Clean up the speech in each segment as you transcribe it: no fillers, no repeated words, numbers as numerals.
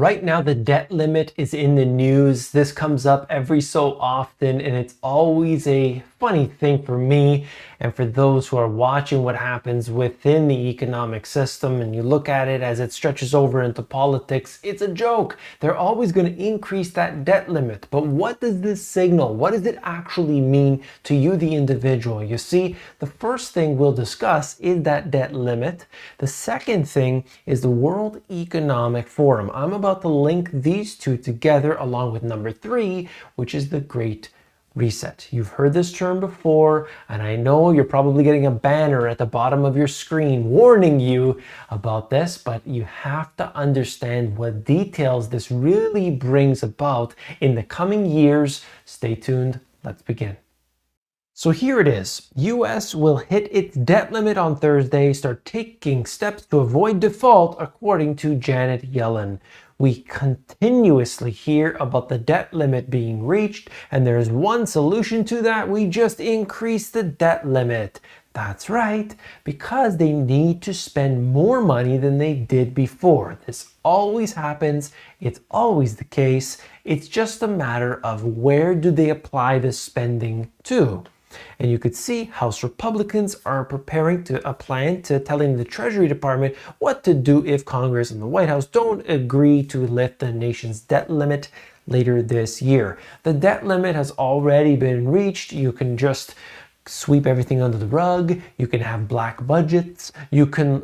Right now, the debt limit is in the news. This comes up every so often, and it's always a funny thing for me and for those who are watching what happens within the economic system. And you look at it as it stretches over into politics, it's a joke. They're always going to increase that debt limit. But what does this signal? What does it actually mean to you, the individual? You see, the first thing we'll discuss is that debt limit. The second thing is the World Economic Forum. I'm about to link these two together along with number 3, which is the Great Reset. You've heard this term before, and I know you're probably getting a banner at the bottom of your screen warning you about this, but you have to understand what details this really brings about in the coming years. Stay tuned. Let's begin. So here it is. US will hit its debt limit on Thursday, start taking steps to avoid default, according to Janet Yellen. We continuously hear about the debt limit being reached, and there's one solution to that. We just increase the debt limit. That's right, because they need to spend more money than they did before. This always happens. It's always the case. It's just a matter of where do they apply the spending to. And you could see House Republicans are preparing a plan to telling the Treasury Department what to do if Congress and the White House don't agree to lift the nation's debt limit later this year. The debt limit has already been reached. You can just sweep everything under the rug. You can have black budgets. You can,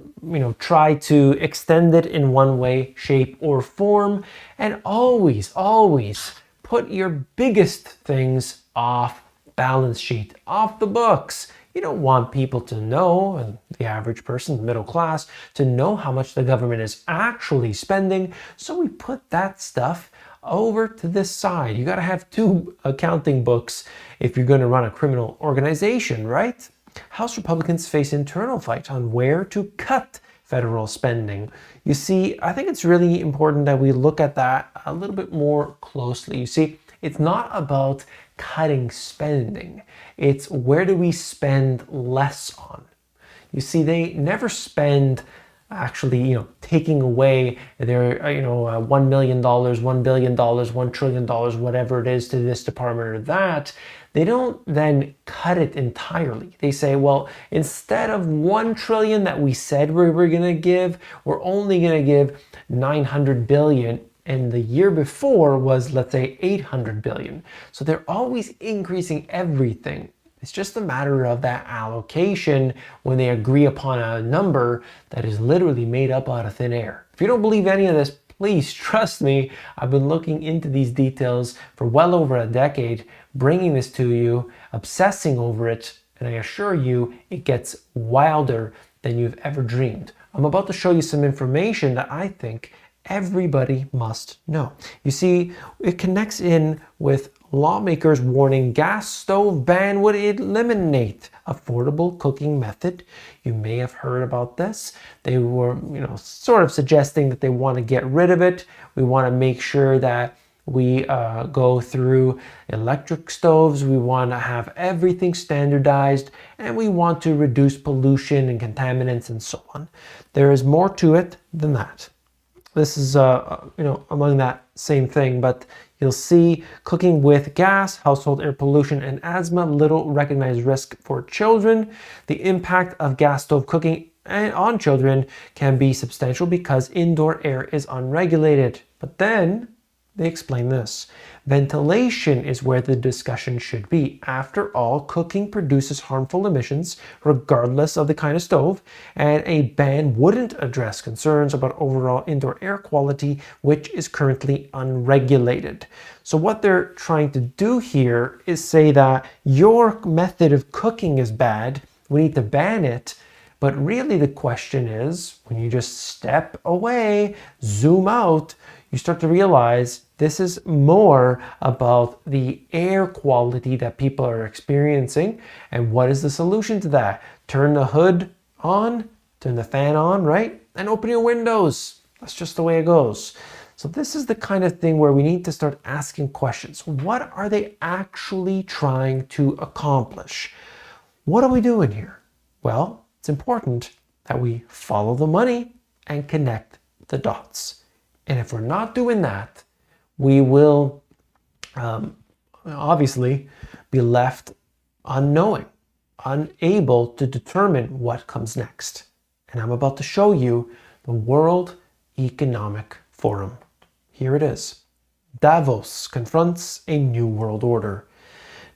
try to extend it in one way, shape, or form. And always, always put your biggest things off balance sheet, off the books. You don't want people to know, and the average person, the middle class, to know how much the government is actually spending. So we put that stuff over to this side. You got to have 2 accounting books if you're going to run a criminal organization, right? House Republicans face internal fight on where to cut federal spending. You see, I think it's really important that we look at that a little bit more closely. You see, it's not about cutting spending. It's where do we spend less on? You see, they never spend actually, taking away their, $1 million, $1 billion, $1 trillion, whatever it is to this department or that. They don't then cut it entirely. They say, well, instead of 1 trillion that we said we were going to give, we're only going to give 900 billion. And the year before was, let's say, 800 billion. So they're always increasing everything. It's just a matter of that allocation when they agree upon a number that is literally made up out of thin air. If you don't believe any of this, please trust me. I've been looking into these details for well over a decade, bringing this to you, obsessing over it, and I assure you it gets wilder than you've ever dreamed. I'm about to show you some information that I think everybody must know. You see, it connects in with lawmakers warning gas stove ban would eliminate affordable cooking method. You may have heard about this. They were, sort of suggesting that they want to get rid of it. We want to make sure that we go through electric stoves. We want to have everything standardized, and we want to reduce pollution and contaminants and so on. There is more to it than that. This is, among that same thing, but you'll see cooking with gas, household air pollution, and asthma, little recognized risk for children. The impact of gas stove cooking on children can be substantial because indoor air is unregulated. But then they explain this. Ventilation is where the discussion should be. After all, cooking produces harmful emissions regardless of the kind of stove, and a ban wouldn't address concerns about overall indoor air quality, which is currently unregulated. So what they're trying to do here is say that your method of cooking is bad, we need to ban it. But really the question is, when you just step away, zoom out, you start to realize this is more about the air quality that people are experiencing. And what is the solution to that? Turn the hood on, turn the fan on, right? And open your windows. That's just the way it goes. So this is the kind of thing where we need to start asking questions. What are they actually trying to accomplish? What are we doing here? Well, it's important that we follow the money and connect the dots. And if we're not doing that, we will obviously be left unknowing, unable to determine what comes next. And I'm about to show you the World Economic Forum. Here it is. Davos confronts a new world order.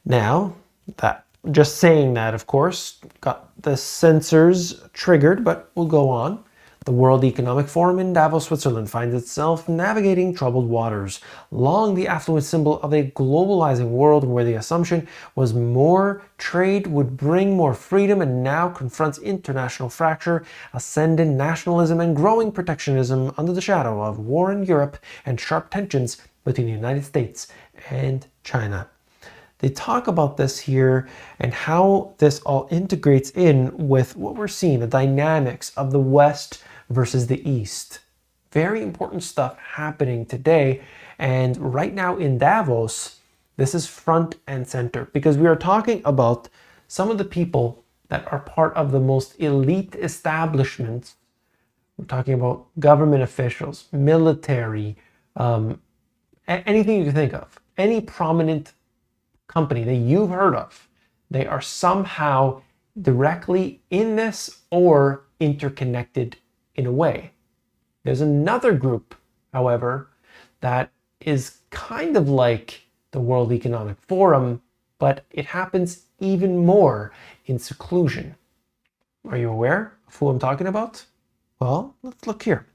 Now, that just saying that, of course, got the censors triggered, but we'll go on. The World Economic Forum in Davos, Switzerland finds itself navigating troubled waters. Long the affluent symbol of a globalizing world where the assumption was more trade would bring more freedom, and now confronts international fracture, ascendant nationalism, and growing protectionism under the shadow of war in Europe and sharp tensions between the United States and China. They talk about this here and how this all integrates in with what we're seeing, the dynamics of the West versus the East. Very important stuff happening today. And right now in Davos, this is front and center because we are talking about some of the people that are part of the most elite establishments. We're talking about government officials, military, anything you can think of, any prominent company that you've heard of, they are somehow directly in this or interconnected in a way. There's another group, however, that is kind of like the World Economic Forum, but it happens even more in seclusion. Are you aware of who I'm talking about? Well, let's look here.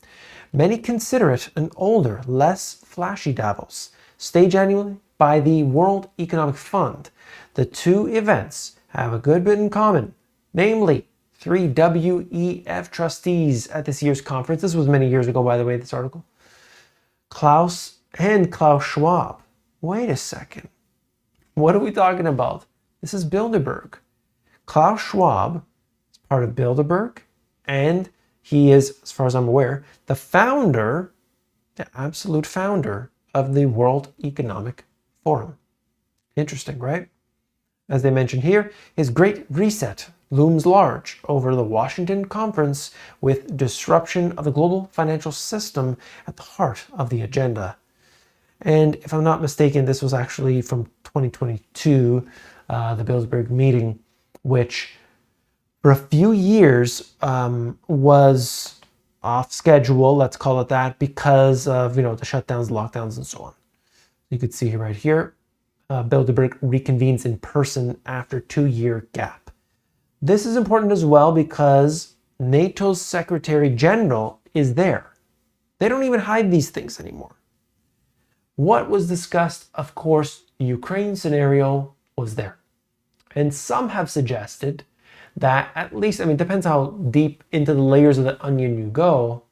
Many consider it an older, less flashy Davos, staged annually by the World Economic Fund. The two events have a good bit in common, namely 3 WEF trustees at this year's conference. This was many years ago, by the way, this article. Klaus Schwab. Wait a second. What are we talking about? This is Bilderberg. Klaus Schwab is part of Bilderberg, and he is, as far as I'm aware, the founder, the absolute founder of the World Economic Forum. Interesting, right? As they mention here, his great reset looms large over the Washington conference with disruption of the global financial system at the heart of the agenda. And if I'm not mistaken, this was actually from 2022, the Bilderberg meeting, which for a few years was off schedule, let's call it that, because of the shutdowns, lockdowns, and so on. You could see right here, Bilderberg reconvenes in person after 2-year gap. This is important as well because NATO's Secretary General is there. They don't even hide these things anymore. What was discussed, of course, the Ukraine scenario was there. And some have suggested that at least, it depends how deep into the layers of the onion you go,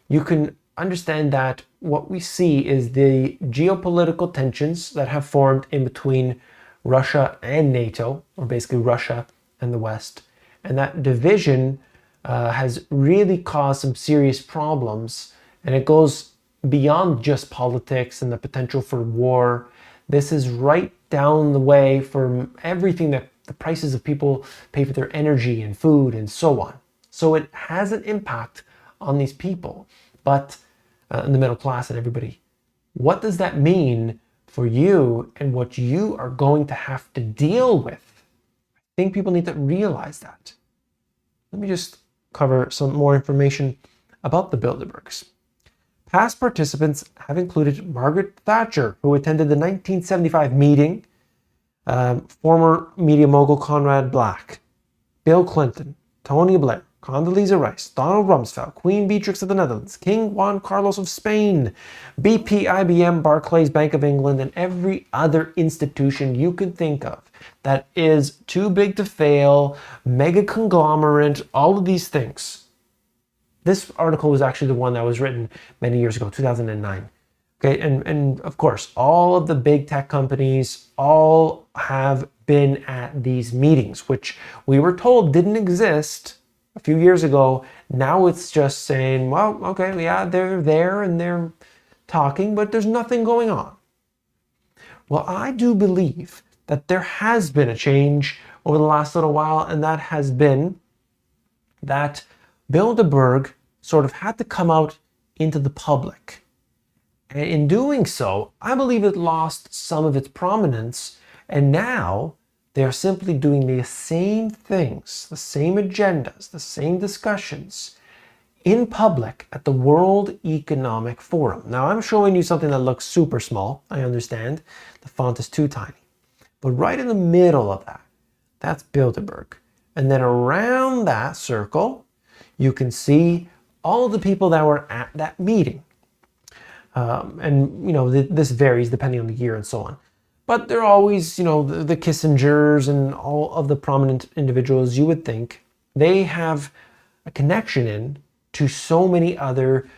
you can understand that what we see is the geopolitical tensions that have formed in between Russia and NATO, or basically Russia and the West. And that division has really caused some serious problems. And it goes beyond just politics and the potential for war. This is right down the way for everything that the prices of people pay for their energy and food and so on. So it has an impact on these people, but in the middle class and everybody. What does that mean for you and what you are going to have to deal with? I think people need to realize that. Let me just cover some more information about the Bilderbergs. Past participants have included Margaret Thatcher, who attended the 1975 meeting, former media mogul Conrad Black, Bill Clinton, Tony Blair, Condoleezza Rice, Donald Rumsfeld, Queen Beatrix of the Netherlands, King Juan Carlos of Spain, BP, IBM, Barclays, Bank of England, and every other institution you can think of that is too big to fail, mega conglomerate, all of these things. This article was actually the one that was written many years ago, 2009. Okay, and of course, all of the big tech companies all have been at these meetings, which we were told didn't exist a few years ago. Now it's just saying, well, okay, yeah, they're there and they're talking, but there's nothing going on. Well, I do believe that there has been a change over the last little while, and that has been that Bilderberg sort of had to come out into the public. And in doing so, I believe it lost some of its prominence, and now they are simply doing the same things, the same agendas, the same discussions in public at the World Economic Forum. Now, I'm showing you something that looks super small. I understand. The font is too tiny. But right in the middle of that, that's Bilderberg. And then around that circle, you can see all the people that were at that meeting. And, this varies depending on the year and so on. But they're always, the Kissingers and all of the prominent individuals you would think. They have a connection to so many other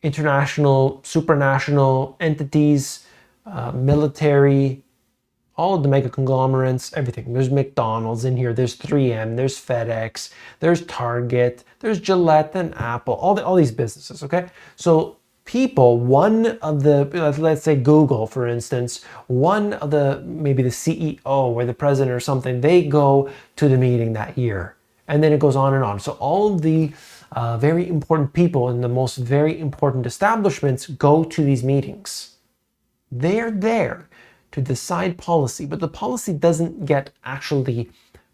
international, supranational entities, military, all of the mega conglomerates, everything. There's McDonald's in here, there's 3M, there's FedEx, there's Target, there's Gillette and Apple, all these businesses, okay? So people, one of the, let's say Google, for instance, one of the, maybe the CEO or the president or something, they go to the meeting that year. And then it goes on and on. So all of the very important people in the most very important establishments go to these meetings. They're there to decide policy, but the policy doesn't get actually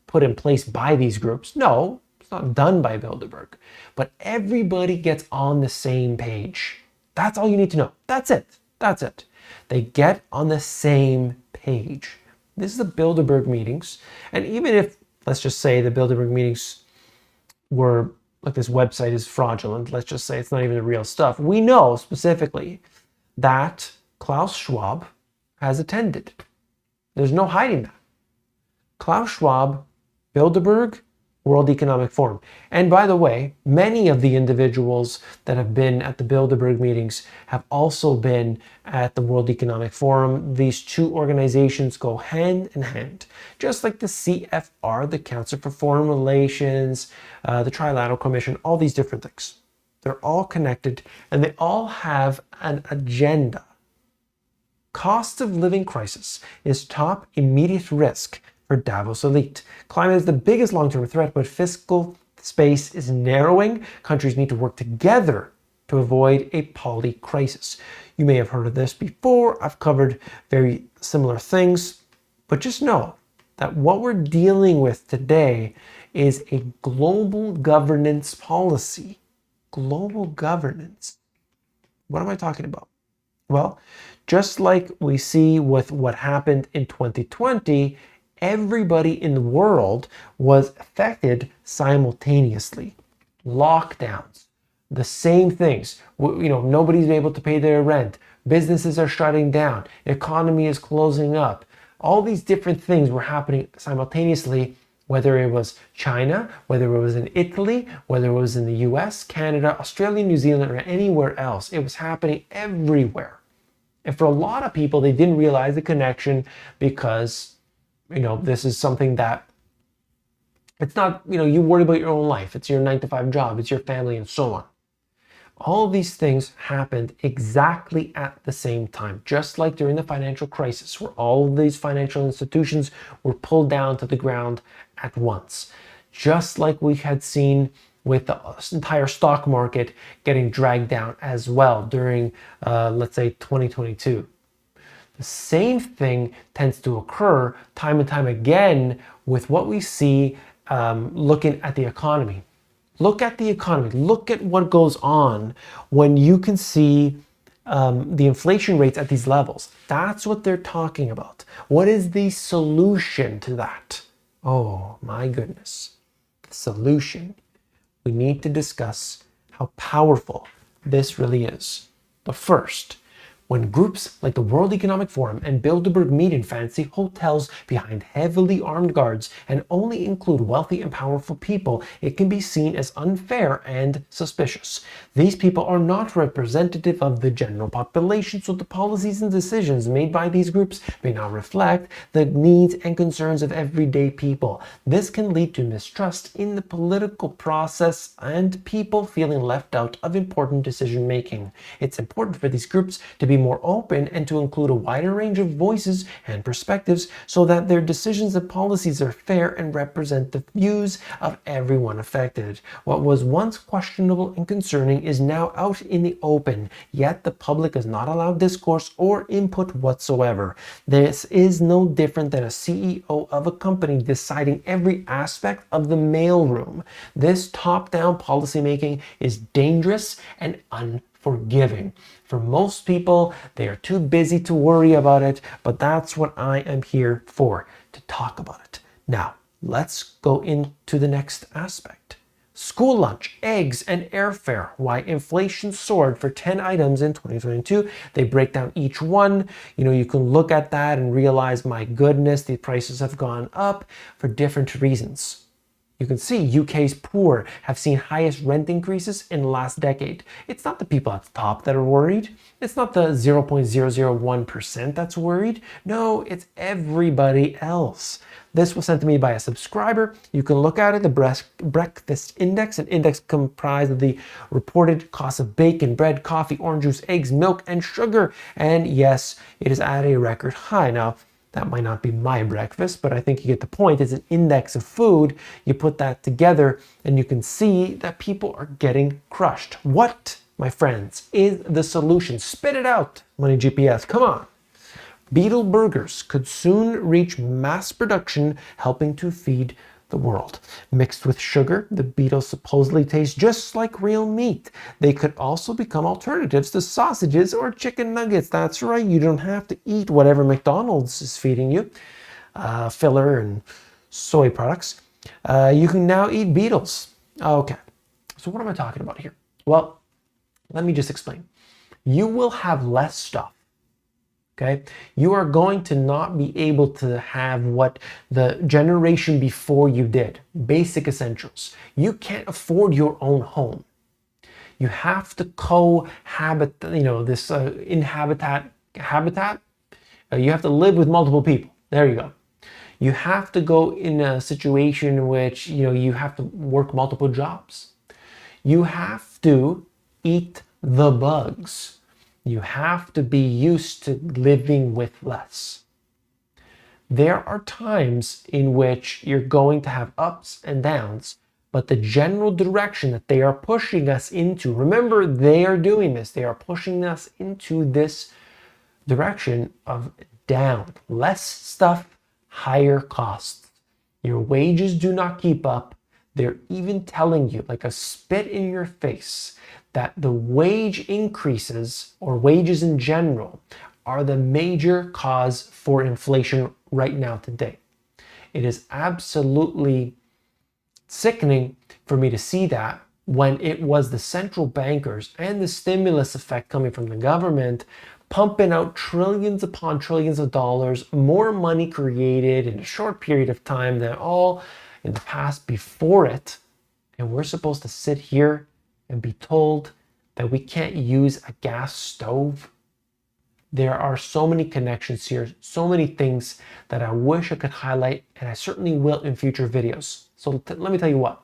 put in place by these groups. No, it's not done by Bilderberg, but everybody gets on the same page. That's all you need to know. That's it. That's it. They get on the same page. This is the Bilderberg meetings. And even if, let's just say the Bilderberg meetings were, like this website is fraudulent, let's just say it's not even the real stuff, we know specifically that Klaus Schwab has attended. There's no hiding that. Klaus Schwab, Bilderberg, World Economic Forum. And by the way, many of the individuals that have been at the Bilderberg meetings have also been at the World Economic Forum. These two organizations go hand in hand. Just like the CFR, the Council for Foreign Relations, the Trilateral Commission, all these different things. They're all connected and they all have an agenda. Cost of living crisis is top immediate risk for Davos elite. Climate is the biggest long-term threat, but fiscal space is narrowing. Countries need to work together to avoid a poly crisis. You may have heard of this before. I've covered very similar things, but just know that what we're dealing with today is a global governance policy. Global governance. What am I talking about? Well, just like we see with what happened in 2020, everybody in the world was affected simultaneously. Lockdowns, the same things. Nobody's able to pay their rent. Businesses are shutting down. Economy is closing up. All these different things were happening simultaneously, whether it was China, whether it was in Italy, whether it was in the US, Canada, Australia, New Zealand, or anywhere else. It was happening everywhere. And for a lot of people, they didn't realize the connection because, this is something that it's not, you worry about your own life. It's your 9-to-5 job. It's your family and so on. All of these things happened exactly at the same time, just like during the financial crisis, where all of these financial institutions were pulled down to the ground at once. Just like we had seen with the entire stock market getting dragged down as well during, let's say, 2022. The same thing tends to occur time and time again with what we see looking at the economy. Look at the economy. Look at what goes on when you can see the inflation rates at these levels. That's what they're talking about. What is the solution to that? Oh my goodness. The solution. We need to discuss how powerful this really is. But first, when groups like the World Economic Forum and Bilderberg meet in fancy hotels behind heavily armed guards and only include wealthy and powerful people, it can be seen as unfair and suspicious. These people are not representative of the general population, so the policies and decisions made by these groups may not reflect the needs and concerns of everyday people. This can lead to mistrust in the political process and people feeling left out of important decision making. It's important for these groups to be more open and to include a wider range of voices and perspectives so that their decisions and policies are fair and represent the views of everyone affected. What was once questionable and concerning is now out in the open, yet the public is not allowed discourse or input whatsoever. This is no different than a CEO of a company deciding every aspect of the mailroom. This top-down policymaking is dangerous and unforgiving. For most people, they are too busy to worry about it, but that's what I am here for, to talk about it. Now, let's go into the next aspect. School lunch, eggs, and airfare. Why inflation soared for 10 items in 2022. They break down each one. You can look at that and realize, my goodness, the prices have gone up for different reasons. You can see UK's poor have seen highest rent increases in the last decade. It's not the people at the top that are worried. It's not the 0.001% that's worried. No, it's everybody else. This was sent to me by a subscriber. You can look at it, the breakfast index, an index comprised of the reported cost of bacon, bread, coffee, orange juice, eggs, milk, and sugar. And yes, it is at a record high. Now, that might not be my breakfast, but I think you get the point. It's an index of food. You put that together and you can see that people are getting crushed. What, my friends, is the solution? Spit it out, Money GPS. Come on. Beetle burgers could soon reach mass production, helping to feed the world. Mixed with sugar, the beetles supposedly taste just like real meat. They could also become alternatives to sausages or chicken nuggets. That's right, you don't have to eat whatever McDonald's is feeding you, filler and soy products. You can now eat beetles. Okay, so what am I talking about here? Well, let me just explain. You will have less stuff. Okay, you are going to not be able to have what the generation before you did, basic essentials. You can't afford your own home. You have to cohabit, habitat. You have to live with multiple people. There you go. You have to go in a situation in which, you have to work multiple jobs. You have to eat the bugs. You have to be used to living with less. There are times in which you're going to have ups and downs, but the general direction that they are pushing us into, remember, they are doing this. They are pushing us into this direction of down. Less stuff, higher costs. Your wages do not keep up. They're even telling you, like a spit in your face, that the wage increases, or wages in general, are the major cause for inflation right now today. It is absolutely sickening for me to see that when it was the central bankers and the stimulus effect coming from the government pumping out trillions upon trillions of dollars, more money created in a short period of time than all in the past before it. And we're supposed to sit here and be told that we can't use a gas stove. There are so many connections here, so many things that I wish I could highlight, and I certainly will in future videos. So let me tell you what,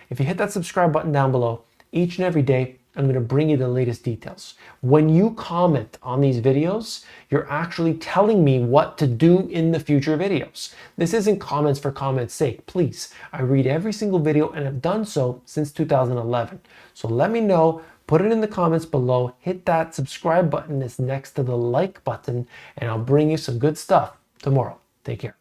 if you hit that subscribe button down below, each and every day, I'm going to bring you the latest details. When you comment on these videos, you're actually telling me what to do in the future videos. This isn't comments for comments' sake. Please, I read every single video and have done so since 2011. So let me know, put it in the comments below, hit that subscribe button that's next to the like button, and I'll bring you some good stuff tomorrow. Take care.